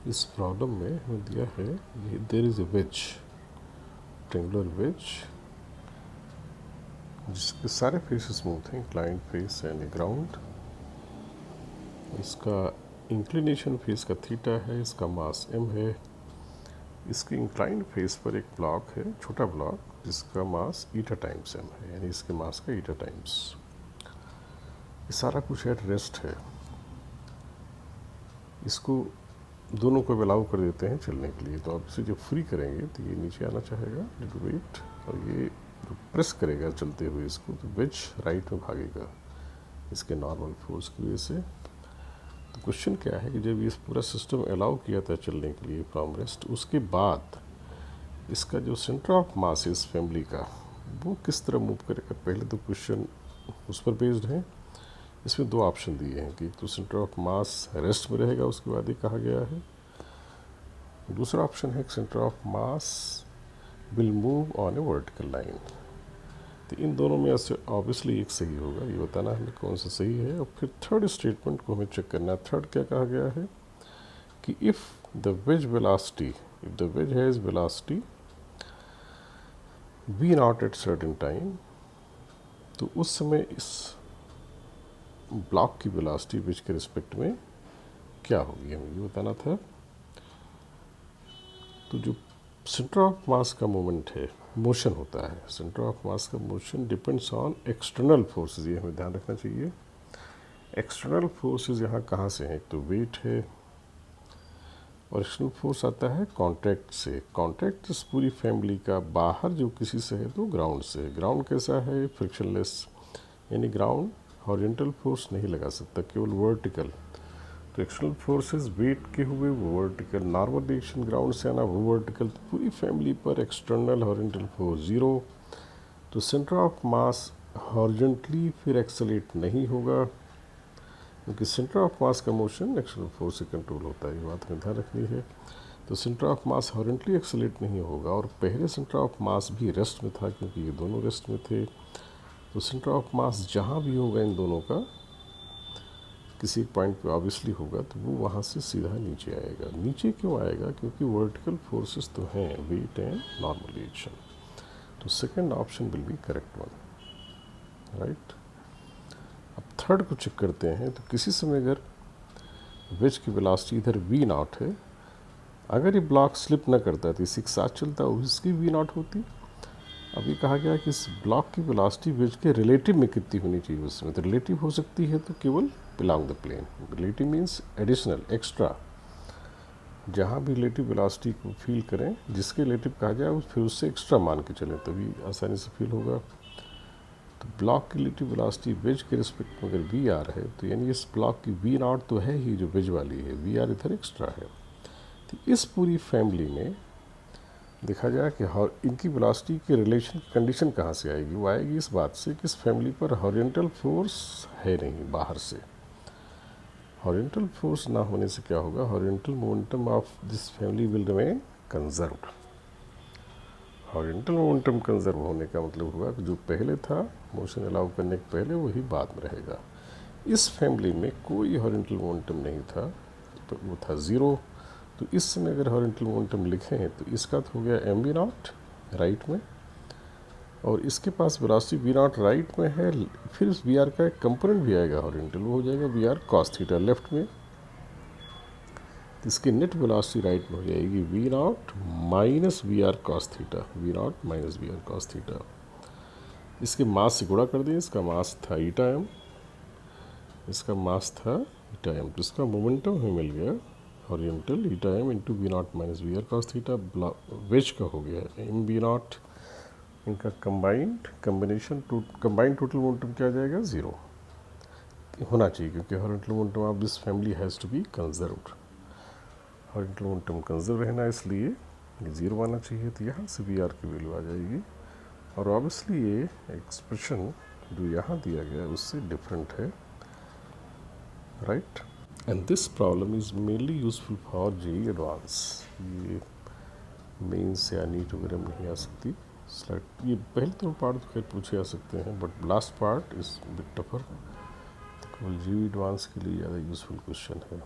इस प्रॉब्लम में हमें दिया है ये there is a wedge, triangular wedge जिसके सारे फेसेस स्मूथ हैं, इंक्लाइंड फेस एंड ग्राउंड। इसका इंक्लिनेशन फेस का थीटा है, इसका मास m है। इसके इंक्लाइंड फेस पर एक ब्लॉक है, छोटा ब्लॉक, जिसका मास ईटा टाइम्स m है, यानी इसके मास का ईटा टाइम्स। ये सारा कुछ एट रेस्ट है। इसको दोनों को अलाउ कर देते हैं चलने के लिए। तो आप इसे जब फ्री करेंगे तो ये नीचे आना चाहेगा लिटिल वेट, और ये जो प्रेस करेगा चलते हुए इसको, तो वेज राइट में भागेगा इसके नॉर्मल फोर्स की वजह से। तो क्वेश्चन क्या है कि जब ये पूरा सिस्टम अलाउ किया था चलने के लिए फ्रॉम रेस्ट, उसके बाद इसका जो सेंटर ऑफ मास है इस फैमिली का, वो किस तरह मूव करेगा। पहले तो क्वेश्चन उस पर बेस्ड है। इसमें दो ऑप्शन दिए हैं कि एक तो सेंटर ऑफ मास रेस्ट में रहेगा, उसके बाद ये कहा गया है। दूसरा ऑप्शन है centre of mass will move on A vertical line. तो इन दोनों में से ऑब्वियसली एक सही होगा, ये बताना हमें कौन सा सही है। और फिर थर्ड स्टेटमेंट को हमें चेक करना है। थर्ड क्या कहा गया है कि if the ways velocity, if the ways has velocity v not at certain time, तो उस समय इस ब्लॉक की वेलोसिटी वेज के रिस्पेक्ट में क्या होगी, हमें ये बताना था। तो जो सेंटर ऑफ मास का मोमेंट है, मोशन होता है, सेंटर ऑफ मास का motion depends on external forces, ये हमें ध्यान रखना चाहिए। एक्सटर्नल फोर्सेस यहाँ कहाँ से हैं, एक तो वेट है, और एक्सटर्नल फोर्स आता है कॉन्टैक्ट से। कॉन्टैक्ट इस पूरी फैमिली का बाहर जो किसी से है तो ग्राउंड से। ग्राउंड कैसा है, फ्रिक्शनलेस, यानी ग्राउंड हॉरिजॉन्टल फोर्स नहीं लगा सकता, केवल वर्टिकल। तो एक्सटर्नल फोर्सेस वेट के हुए वो वर्टिकल, नॉर्मल डायरेक्शन ग्राउंड से आना वो वर्टिकल। तो पूरी फैमिली पर एक्सटर्नल हॉरिजॉन्टल फोर्स जीरो। तो सेंटर ऑफ मास हॉरिजॉन्टली फिर एक्सेलेरेट नहीं होगा, क्योंकि सेंटर ऑफ मास का मोशन एक्सटर्नल फोर्स से कंट्रोल होता है, ये बात हमें ध्यान रखनी है। तो centre of mass horizontally accelerate नहीं होगा, और पहले सेंटर ऑफ मास भी रेस्ट में था, क्योंकि ये दोनों रेस्ट में थे। तो सेंटर ऑफ मास जहाँ भी होगा इन दोनों का, किसी पॉइंट पे ऑब्वियसली होगा, तो वो वहाँ से सीधा नीचे आएगा। नीचे क्यों आएगा, क्योंकि वर्टिकल फोर्सेस तो हैं, वेट एंड नॉर्मल डायरेक्शन। तो second option will be correct one, right. अब थर्ड को चेक करते हैं। तो किसी समय अगर वेज की वेलोसिटी इधर वी नॉट है, अगर ये ब्लॉक स्लिप न करता तो इसी के साथ चलता, उसकी वी नॉट होती। अभी कहा गया कि इस ब्लॉक की वेलोसिटी वेज के रिलेटिव में कितनी होनी चाहिए उसमें, तो रिलेटिव हो सकती है तो केवल belong the plane. Relative means additional, extra. जहाँ भी रिलेटिव वेलोसिटी को फील करें, जिसके रिलेटिव कहा जाए फिर उससे एक्स्ट्रा मान के चलें, तभी आसानी से फील होगा। तो ब्लॉक की रिलेटिव वेलोसिटी वेज के रिस्पेक्ट में अगर वी आर है, तो यानी इस ब्लॉक की वी नॉट तो है ही जो वेज वाली है, वी आर इधर एक्स्ट्रा है। तो इस पूरी फैमिली में देखा जाए कि इनकी वेलोसिटी के रिलेशन की कंडीशन कहाँ से आएगी, वो आएगी इस बात से कि इस फैमिली पर हॉरिजॉन्टल फोर्स है नहीं बाहर से। हॉरिजॉन्टल फोर्स ना होने से क्या होगा, horizontal momentum of this family will remain conserved. Horizontal momentum conserve होने का मतलब हुआ कि जो पहले था मोशन अलाउ करने के पहले, वही बाद में रहेगा। इस फैमिली में कोई हॉरिजॉन्टल मोमेंटम नहीं था, तो वो था ज़ीरो। तो इस समय अगर हॉरिजॉन्टल मोमेंटम लिखें तो इसका तो हो गया एम वी नॉट राइट में, और इसके पास वेलोसिटी वी नॉट राइट में है। फिर उस वी आर का एक कंपोनेंट भी आएगा हॉरिजॉन्टल, वो हो जाएगा V R cos theta left में। तो इसकी नेट वेलोसिटी राइट में हो जाएगी V naught minus V R cos theta, V naught minus V R cos theta. इसके मास से गुणा कर दें, इसका मास था ईटा एम, इसका मास था ईटा एम, तो इसका मोमेंटम हमें मिल गया horizontal eta M into V naught minus V R cos theta. Wedge का हो गया एम वी नॉट, इनका कंबाइंड टोटल मोमेंटम क्या आ जाएगा, ज़ीरो होना चाहिए, क्योंकि horizontal momentum of this family has to be conserved. Horizontal momentum conserve रहना, इसलिए ये ज़ीरो आना चाहिए। तो यहाँ से वी आर की वैल्यू आ जाएगी, और ऑब्वियसली ये एक्सप्रेशन जो यहाँ दिया गया है उससे डिफरेंट है, right. And this problem is mainly useful for JEE advance. ये मेंस या नीट वगैरह में नहीं आ सकती स्लाइड। ये पहले तो पार्ट तो खैर पूछे आ सकते हैं, but last part is bit tougher, तो केवल जेईई एडवांस के लिए ज़्यादा यूजफुल क्वेश्चन है।